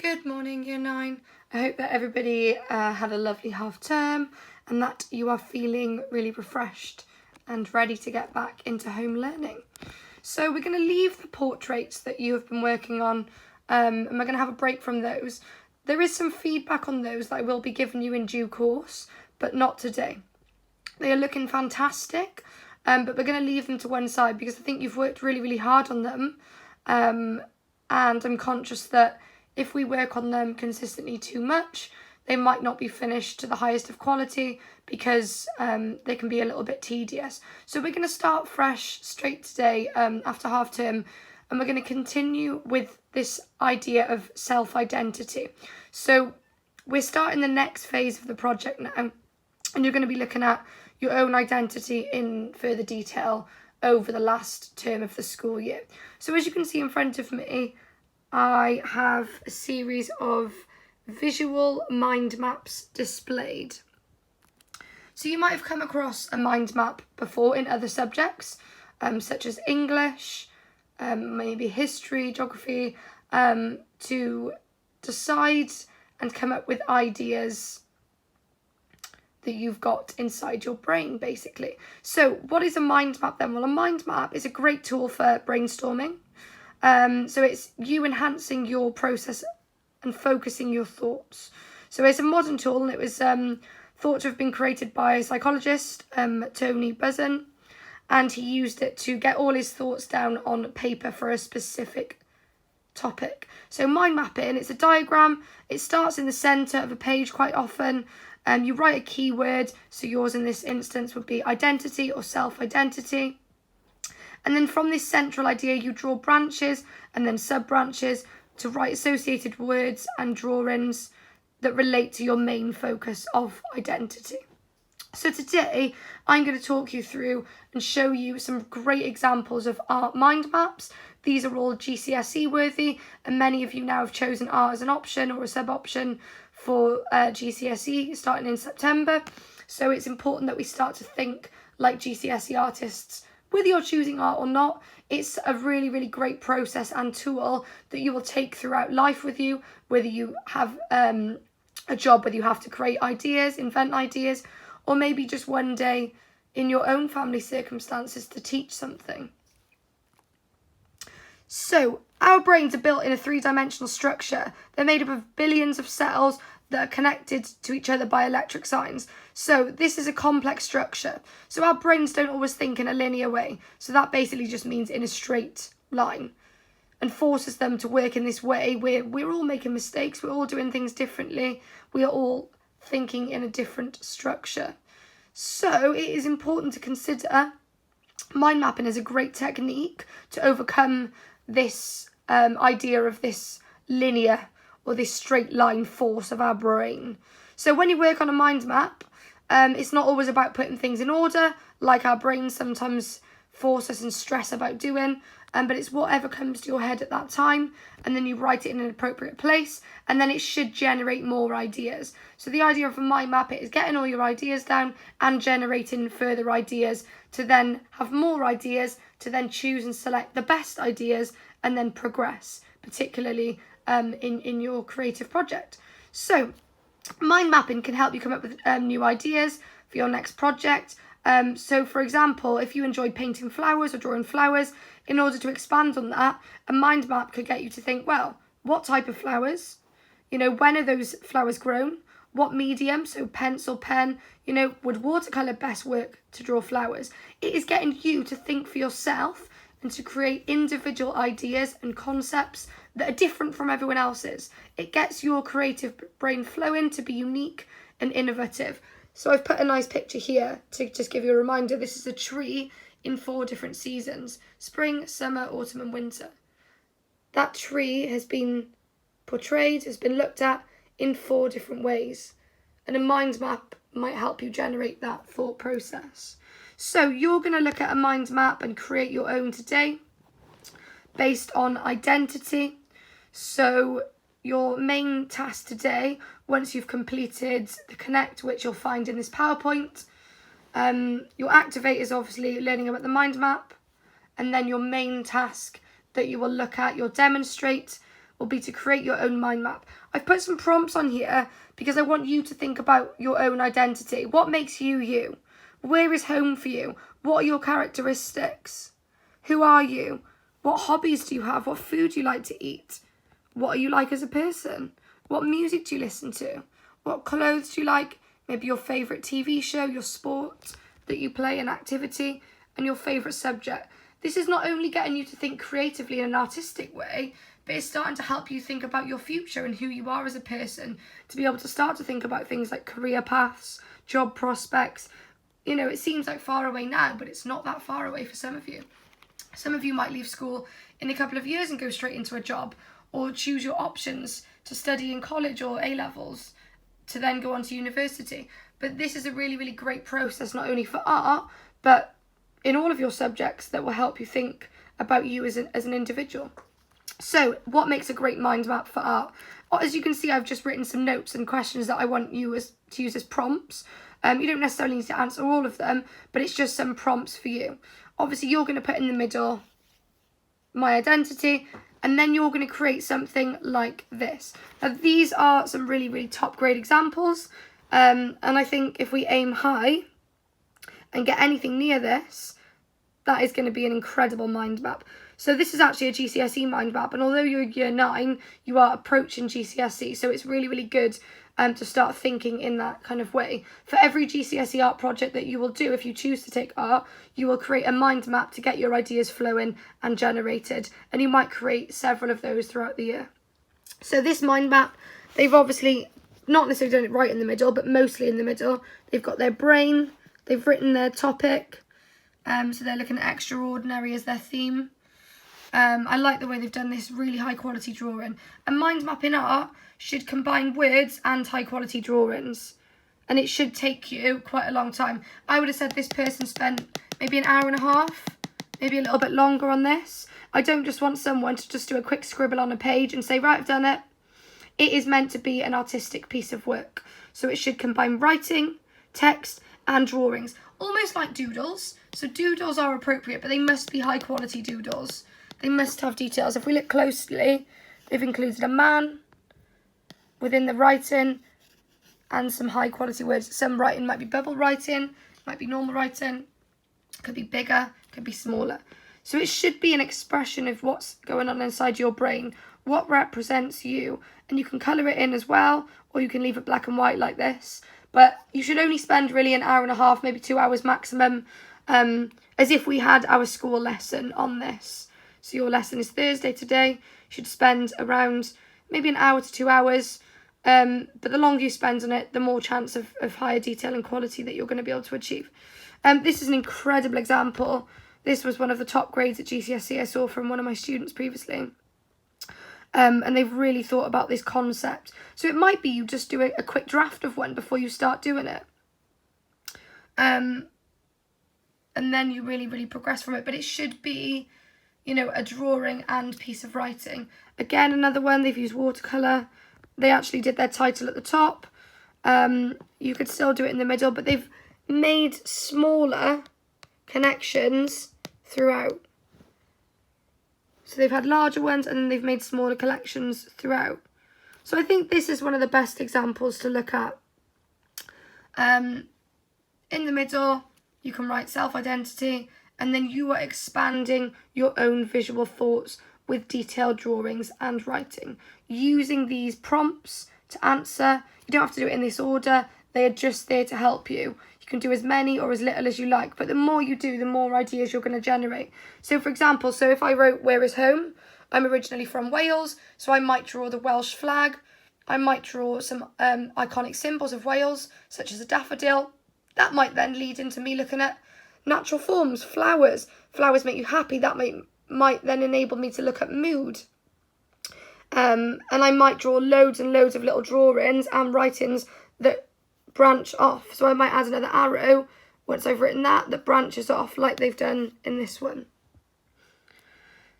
Good morning, Year 9. I hope that everybody had a lovely half term and that you are feeling really refreshed and ready to get back into home learning. So we're going to leave the portraits that you have been working on and we're going to have a break from those. There is some feedback on those that I will be giving you in due course, but not today. They are looking fantastic, but we're going to leave them to one side because I think you've worked really, really hard on them. And I'm conscious that if we work on them consistently too much, they might not be finished to the highest of quality because they can be a little bit tedious. So we're going to start fresh straight today after half term, and we're going to continue with this idea of self-identity. So we're starting the next phase of the project now, and you're going to be looking at your own identity in further detail over the last term of the school year. So as you can see in front of me, I have a series of visual mind maps displayed. So you might have come across a mind map before in other subjects, such as English, maybe history, geography, to decide and come up with ideas that you've got inside your brain, basically. So what is a mind map then? Well, a mind map is a great tool for brainstorming. So it's you enhancing your process and focusing your thoughts. So it's a modern tool, and it was thought to have been created by a psychologist, Tony Buzan, and he used it to get all his thoughts down on paper for a specific topic. So mind mapping, it's a diagram. It starts in the centre of a page quite often. You write a keyword, so yours in this instance would be identity or self-identity. And then from this central idea, you draw branches and then sub-branches to write associated words and drawings that relate to your main focus of identity. So today, I'm going to talk you through and show you some great examples of art mind maps. These are all GCSE worthy, and many of you now have chosen art as an option or a sub-option for GCSE starting in September. So it's important that we start to think like GCSE artists. Whether you're choosing art or not, it's a really, really great process and tool that you will take throughout life with you, whether you have a job, whether you have to create ideas, invent ideas, or maybe just one day in your own family circumstances to teach something. So our brains are built in a three-dimensional structure. They're made up of billions of cells that are connected to each other by electric signs. So this is a complex structure. So our brains don't always think in a linear way. So that basically just means in a straight line, and forces them to work in this way where we're all making mistakes. We're all doing things differently. We are all thinking in a different structure. So it is important to consider mind mapping as a great technique to overcome this idea of this linear or this straight line force of our brain. So when you work on a mind map, it's not always about putting things in order, like our brains sometimes force us and stress about doing, but it's whatever comes to your head at that time, and then you write it in an appropriate place, and then it should generate more ideas. So the idea of a mind map is getting all your ideas down and generating further ideas to then have more ideas, to then choose and select the best ideas and then progress, particularly in your creative project. So mind mapping can help you come up with new ideas for your next project. So for example, if you enjoy painting flowers or drawing flowers, in order to expand on that, a mind map could get you to think, well, what type of flowers? When are those flowers grown? What medium? So pencil, pen, would watercolour best work to draw flowers? It is getting you to think for yourself and to create individual ideas and concepts that are different from everyone else's. It gets your creative brain flowing to be unique and innovative. So I've put a nice picture here to just give you a reminder. This is a tree in 4 different seasons: spring, summer, autumn and winter. That tree has been portrayed, has been looked at in 4 different ways. And a mind map might help you generate that thought process. So you're going to look at a mind map and create your own today based on identity. So your main task today, once you've completed the Connect, which you'll find in this PowerPoint, your activate is obviously learning about the mind map, and then your main task that you will look at, your demonstrate, will be to create your own mind map. I've put some prompts on here because I want you to think about your own identity. What makes you you? Where is home for you? What are your characteristics? Who are you? What hobbies do you have? What food do you like to eat? What are you like as a person? What music do you listen to? What clothes do you like? Maybe your favourite TV show, your sport that you play, an activity, and your favourite subject. This is not only getting you to think creatively in an artistic way, but it's starting to help you think about your future and who you are as a person, to be able to start to think about things like career paths, job prospects. You know, it seems like far away now, but it's not that far away for some of you. Some of you might leave school in a couple of years and go straight into a job, or choose your options to study in college or A-levels to then go on to university. But this is a really, really great process, not only for art, but in all of your subjects, that will help you think about you as an individual. So what makes a great mind map for art? As you can see, I've just written some notes and questions that I want you to use as prompts. You don't necessarily need to answer all of them, but it's just some prompts for you. Obviously, you're going to put in the middle my identity, and then you're going to create something like this. Now, these are some really, really top grade examples. And I think if we aim high and get anything near this, that is going to be an incredible mind map. So this is actually a GCSE mind map, and although you're year 9, you are approaching GCSE, so it's really, really good to start thinking in that kind of way. For every GCSE art project that you will do, if you choose to take art, you will create a mind map to get your ideas flowing and generated, and you might create several of those throughout the year. So this mind map, they've obviously not necessarily done it right in the middle, but mostly in the middle. They've got their brain, they've written their topic, so they're looking at extraordinary as their theme. I like the way they've done this really high quality drawing. A mind map in art should combine words and high quality drawings, and it should take you quite a long time. I would have said this person spent maybe an hour and a half, maybe a little bit longer on this. I don't just want someone to just do a quick scribble on a page and say, right, I've done it. It is meant to be an artistic piece of work, so it should combine writing, text and drawings, almost like doodles. So doodles are appropriate, but they must be high quality doodles. They must have details. If we look closely, they've included a man within the writing and some high quality words. Some writing might be bubble writing, might be normal writing, could be bigger, could be smaller. So it should be an expression of what's going on inside your brain, what represents you. And you can colour it in as well, or you can leave it black and white like this. But you should only spend really an hour and a half, maybe 2 hours maximum, as if we had our school lesson on this. So your lesson is Thursday today. You should spend around maybe an hour to 2 hours. But the longer you spend on it, the more chance of higher detail and quality that you're going to be able to achieve. This is an incredible example. This was one of the top grades at GCSE I saw from one of my students previously. And they've really thought about this concept. So it might be you just do a quick draft of one before you start doing it. And then you really, really progress from it. But it should be, you know, a drawing and piece of writing. Again, another one, they've used watercolour. They actually did their title at the top. You could still do it in the middle, but they've made smaller connections throughout. So they've had larger ones and then they've made smaller collections throughout. So I think this is one of the best examples to look at. In the middle, you can write self-identity, and then you are expanding your own visual thoughts with detailed drawings and writing. Using these prompts to answer, you don't have to do it in this order, they are just there to help you. You can do as many or as little as you like, but the more you do, the more ideas you're going to generate. So for example, so if I wrote where is home, I'm originally from Wales, so I might draw the Welsh flag. I might draw some iconic symbols of Wales, such as a daffodil. That might then lead into me looking at natural forms, flowers. Flowers make you happy. That might then enable me to look at mood. And I might draw loads and loads of little drawings and writings that branch off. So I might add another arrow once I've written that branches off like they've done in this one.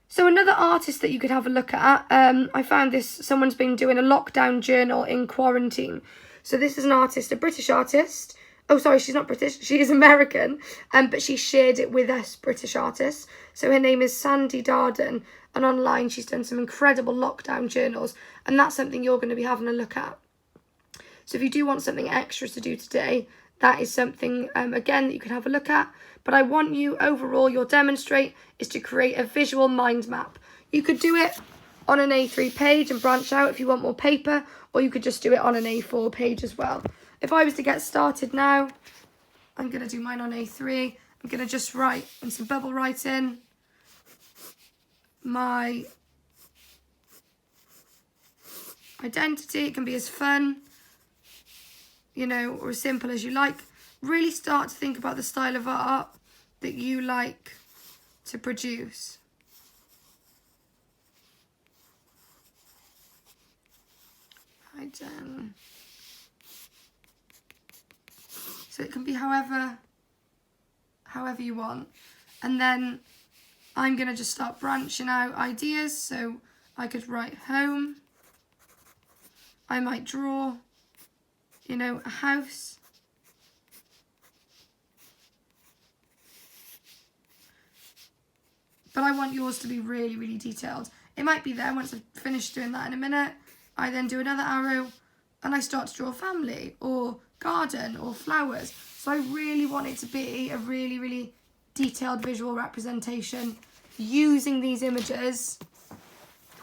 So another artist that you could have a look at, I found this, someone's been doing a lockdown journal in quarantine. So this is an artist, a British artist, Oh, sorry, she's not British. She is American, but she shared it with us British artists. So her name is Sandy Darden, and online she's done some incredible lockdown journals, and that's something you're going to be having a look at. So if you do want something extra to do today, that is something, again, that you can have a look at. But I want you, overall, your demonstrate is to create a visual mind map. You could do it on an A3 page and branch out if you want more paper, or you could just do it on an A4 page as well. If I was to get started now, I'm going to do mine on A3. I'm going to just write in some bubble writing my identity. It can be as fun, you know, or as simple as you like. Really start to think about the style of art that you like to produce. So it can be however you want. And then I'm going to just start branching out ideas. So I could write home. I might draw, you know, a house. But I want yours to be really, really detailed. It might be there once I've finished doing that in a minute. I then do another arrow and I start to draw a family or garden or flowers. So I really want it to be a really, really detailed visual representation using these images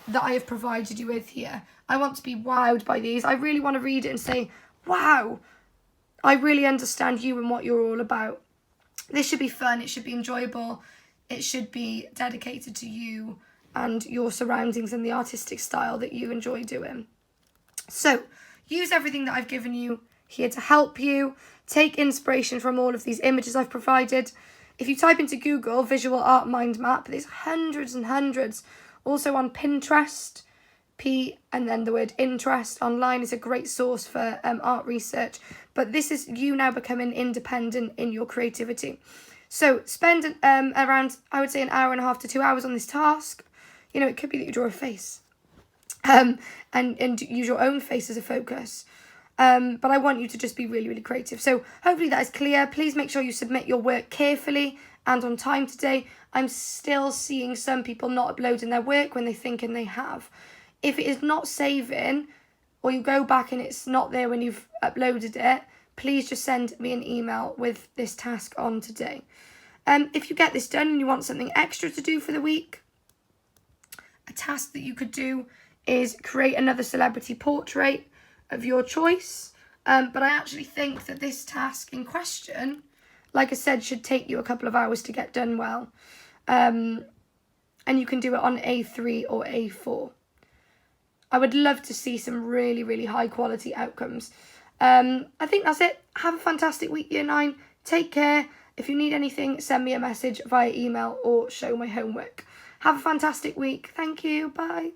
that I have provided you with here. I want to be wowed by these. I really want to read it and say, wow, I really understand you and what you're all about. This should be fun. It should be enjoyable. It should be dedicated to you and your surroundings and the artistic style that you enjoy doing. So use everything that I've given you here to help you. Take inspiration from all of these images I've provided. If you type into Google visual art mind map, there's hundreds and hundreds. Also on Pinterest, P and then the word interest online is a great source for art research. But this is you now becoming independent in your creativity. So spend around, I would say, an hour and a half to 2 hours on this task. You know, it could be that you draw a face and use your own face as a focus. But I want you to just be really, really creative. So hopefully that is clear. Please make sure you submit your work carefully and on time today. I'm still seeing some people not uploading their work when they think and they have. If it is not saving or you go back and it's not there when you've uploaded it, please just send me an email with this task on today. If you get this done and you want something extra to do for the week, a task that you could do is create another celebrity portrait of your choice. But I actually think that this task in question, like I said, should take you a couple of hours to get done well. And you can do it on A3 or A4. I would love to see some really, really high quality outcomes. I think that's it. Have a fantastic week, Year 9. Take care. If you need anything, send me a message via email or show my homework. Have a fantastic week. Thank you. Bye.